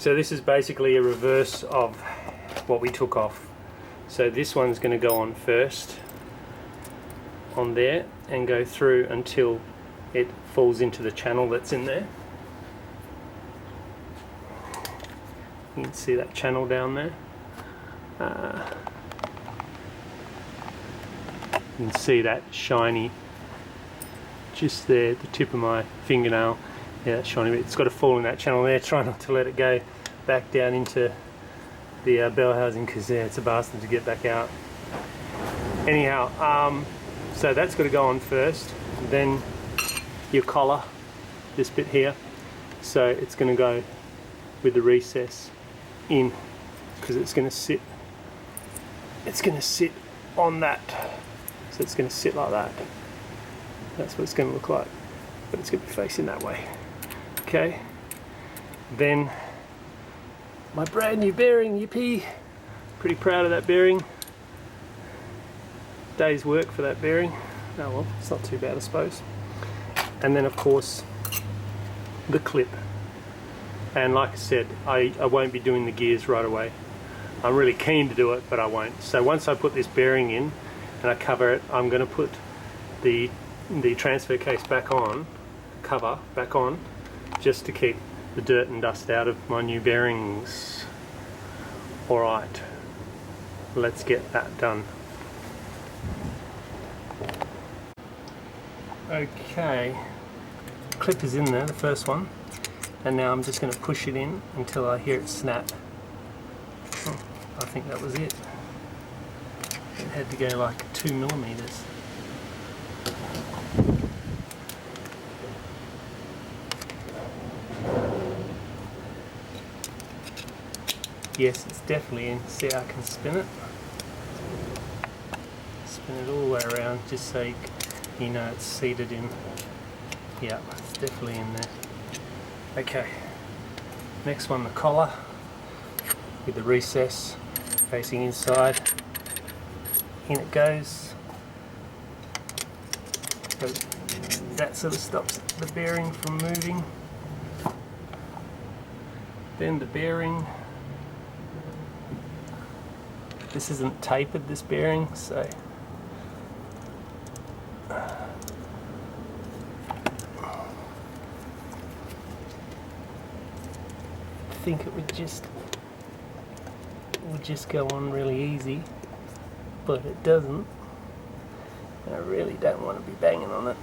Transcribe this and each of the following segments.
So this is basically a reverse of what we took off. So this one's going to go on first, on there, and go through until it falls into the channel that's in there. You can see that channel down there. You can see that shiny just there, the tip of my fingernail. Yeah, that shiny bit. It's got to fall in that channel there. Try not to let it go back down into the bell housing, because there it's a bastard to get back out. Anyhow, so that's got to go on first. Then your collar, this bit here. So it's going to go with the recess in, because it's going to sit. It's going to sit on that. So it's going to sit like that. That's what it's going to look like, but it's going to be facing that way. Okay. Then my brand new bearing, yippee! Pretty proud of that bearing. Day's work for that bearing. Oh well, it's not too bad, I suppose. And then of course the clip. And like I said, I won't be doing the gears right away. I'm really keen to do it, but I won't. So once I put this bearing in and I cover it, I'm going to put the transfer case back on, cover back on, just to keep the dirt and dust out of my new bearings. Alright, let's get that done. Okay, clip is in there, the first one, and now I'm just going to push it in until I hear it snap. Oh, I think that was it. It had to go like 2 millimeters. Yes, it's definitely in. See how I can spin it? Spin it all the way around just so you know it's seated in. Yeah, it's definitely in there. Okay, next one, the collar with the recess facing inside. In it goes. So that sort of stops the bearing from moving. Then the bearing. This isn't tapered, this bearing, so I think it would just go on really easy, but it doesn't. I really don't want to be banging on it.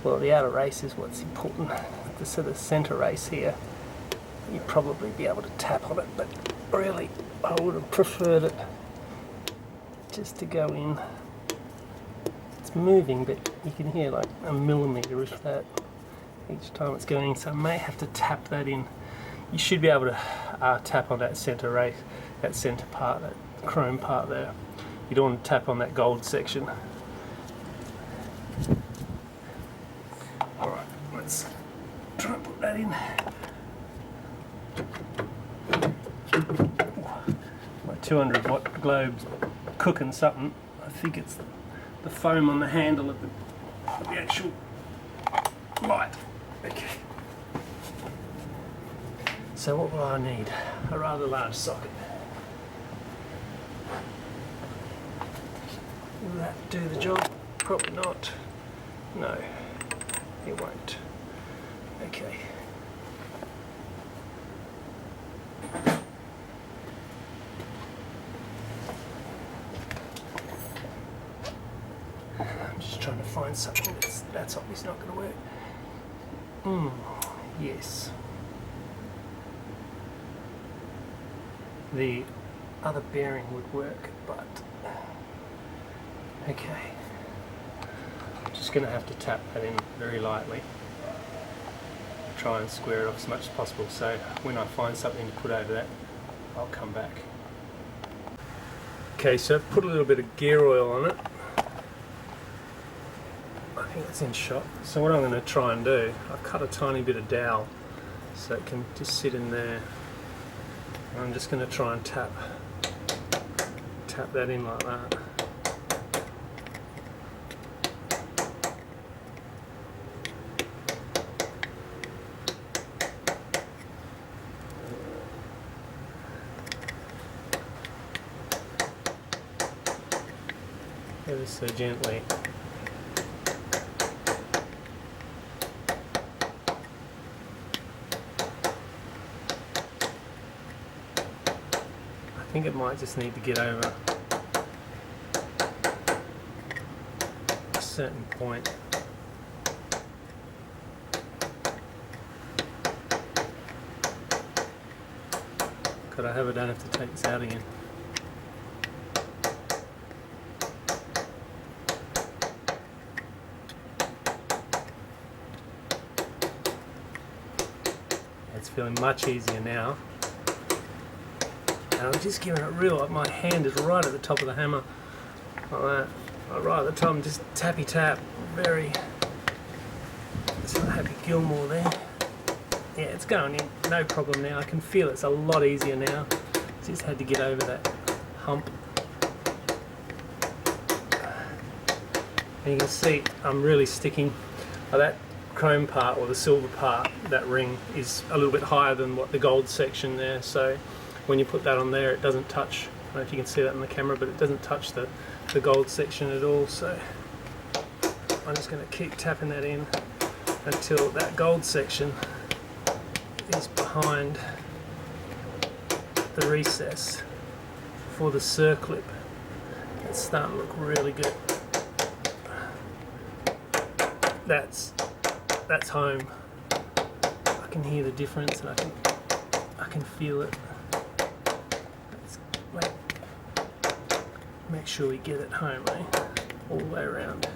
Well, the outer race is what's important. The sort of center race here, you'd probably be able to tap on it, but really I would have preferred it just to go in. It's moving, but you can hear like a millimeter if that each time it's going, so I may have to tap that in. You should be able to tap on that center race, that center part, that chrome part there. You don't want to tap on that gold section. Alright, let's try and put that in. My 200 watt globe's cooking something. I think it's the foam on the handle of the actual light. Okay. So what will I need? A rather large socket. Will that do the job? Probably not. No, it won't. Okay. I'm just trying to find something that's obviously not going to work. Yes. The other bearing would work, but okay. I'm just going to have to tap that in very lightly. Try and square it off as much as possible, so when I find something to put over that, I'll come back. Okay, so I've put a little bit of gear oil on it. I think it's in shot. So what I'm going to try and do, I've cut a tiny bit of dowel so it can just sit in there. I'm just going to try and tap that in like that. ever so gently. I think it might just need to get over a certain point. God, I hope I don't have to take this out again. It's feeling much easier now. And I'm just giving it real, like my hand is right at the top of the hammer, like that. Like right at the top, just tappy tap, very, it's not Happy Gilmore there. Yeah, it's going in, no problem now. I can feel it's a lot easier now. Just had to get over that hump. And you can see I'm really sticking. That chrome part, or the silver part, that ring is a little bit higher than what the gold section there. So when you put that on there, it doesn't touch. I don't know if you can see that in the camera, but it doesn't touch the gold section at all. So I'm just going to keep tapping that in until that gold section is behind the recess for the circlip. It's starting to look really good. That's home. I can hear the difference, and I can feel it. Make sure we get it home, all the way around.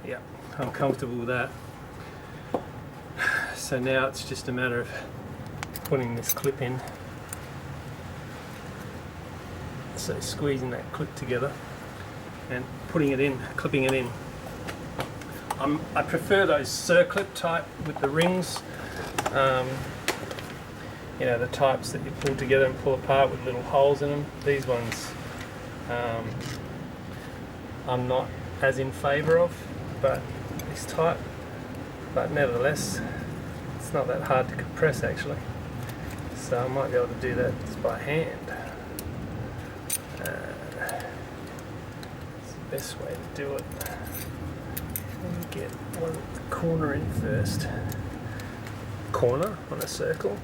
Yeah, I'm comfortable with that. So now it's just a matter of putting this clip in. So squeezing that clip together and putting it in, clipping it in. I prefer those circlip type with the rings. You know, the types that you pull together and pull apart with little holes in them. These ones I'm not as in favour of, but this type. But nevertheless, it's not that hard to compress actually. So I might be able to do that just by hand. It's the best way to do it. Let me get one corner in first. Corner on a circle.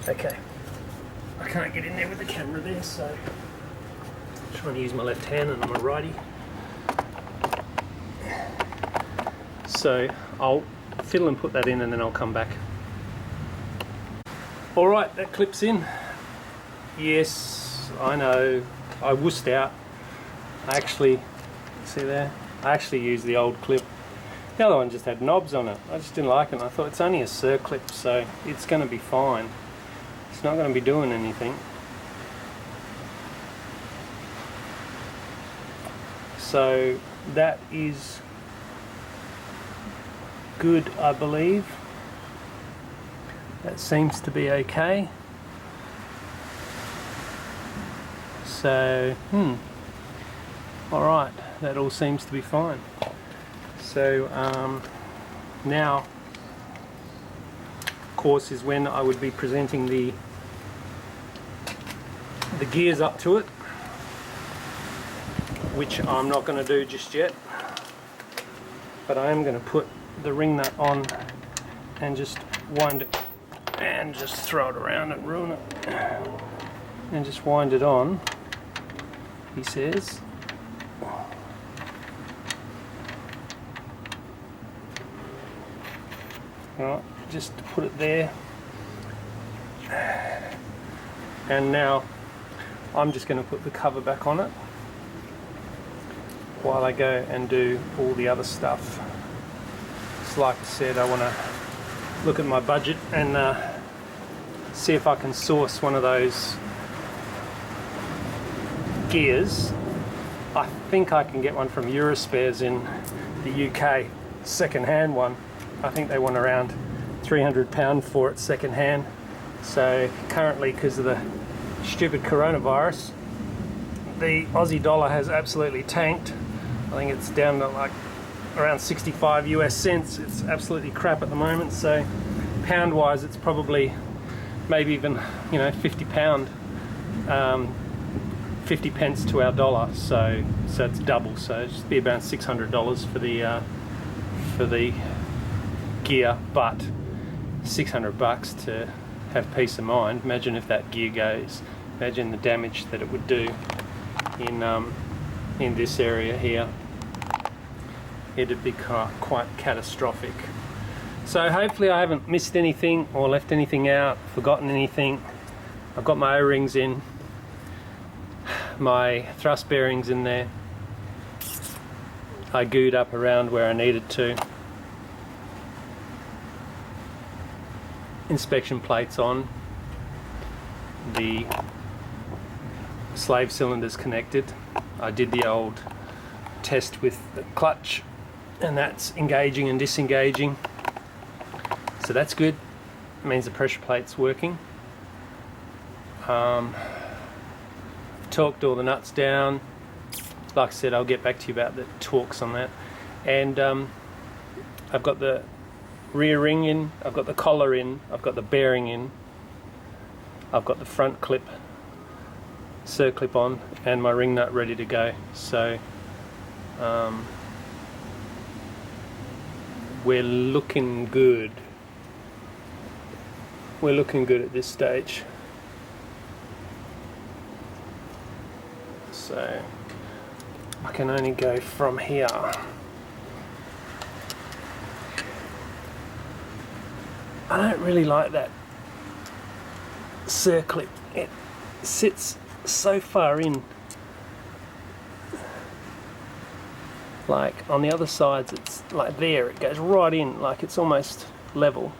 Okay. I can't get in there with the camera there, so I'm trying to use my left hand and I'm a righty. So I'll fiddle and put that in and then I'll come back. Alright, that clip's in. Yes, I know, I wussed out. I actually, see there? I actually used the old clip. The other one just had knobs on it. I just didn't like it. I thought it's only a circlip, so it's going to be fine. It's not going to be doing anything. So that is good, I believe. That seems to be okay. So, alright, that all seems to be fine. So now, of course, is when I would be presenting the gears up to it, which I'm not going to do just yet, but I am going to put the ring nut on and just wind it and just throw it around and ruin it and just wind it on, he says. Alright, just put it there, and now I'm just going to put the cover back on it while I go and do all the other stuff. So like I said, I want to look at my budget and see if I can source one of those gears. I think I can get one from Eurospares in the UK, second-hand one. I think they want around £300 for it second hand. So currently, because of the stupid coronavirus, the Aussie dollar has absolutely tanked. I think it's down to like around 65 US cents. It's absolutely crap at the moment. So pound wise, it's probably maybe even, you know, £50, 50 pence to our dollar, so it's double, so it's just be about $600 for the gear, but $600 to have peace of mind. Imagine if that gear goes, imagine the damage that it would do in this area here. It'd be quite catastrophic. So hopefully I haven't missed anything or left anything out, forgotten anything. I've got my O-rings in, my thrust bearings in there. I gooed up around where I needed to. Inspection plates on. The slave cylinder's connected. I did the old test with the clutch, and that's engaging and disengaging. So that's good. It means the pressure plate's working. Torqued all the nuts down. Like I said, I'll get back to you about the torques on that. And I've got the rear ring in, I've got the collar in, I've got the bearing in, I've got the front clip, circlip on, and my ring nut ready to go. So we're looking good. We're looking good at this stage. So I can only go from here. I don't really like that circlip. It sits so far in. Like on the other sides, it's like there, it goes right in, like it's almost level.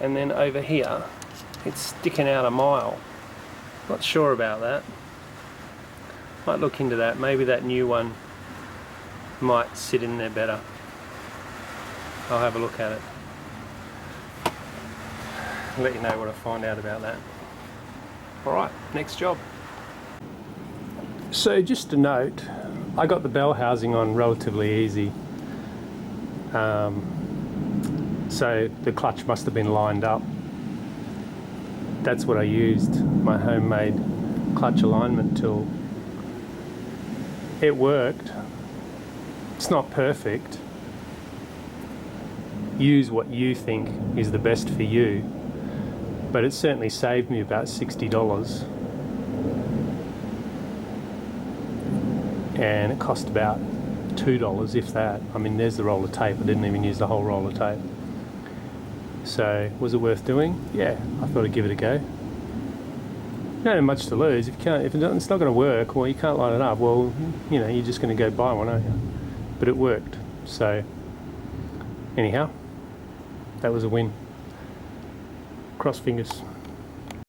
And then over here, it's sticking out a mile. Not sure about that. Might look into that. Maybe that new one might sit in there better. I'll have a look at it. I'll let you know what I find out about that. Alright, next job. So just a note, I got the bell housing on relatively easy. So the clutch must have been lined up. That's what I used, my homemade clutch alignment tool. It worked. It's not perfect. Use what you think is the best for you, but it certainly saved me about $60. And it cost about $2, if that. I mean, there's the roll of tape. I didn't even use the whole roll of tape. So, was it worth doing? Yeah, I thought I'd give it a go. You don't have much to lose. If it's not going to work, or you can't line it up, well, you know, you're just going to go buy one, aren't you? But it worked. So, anyhow, that was a win. Cross fingers.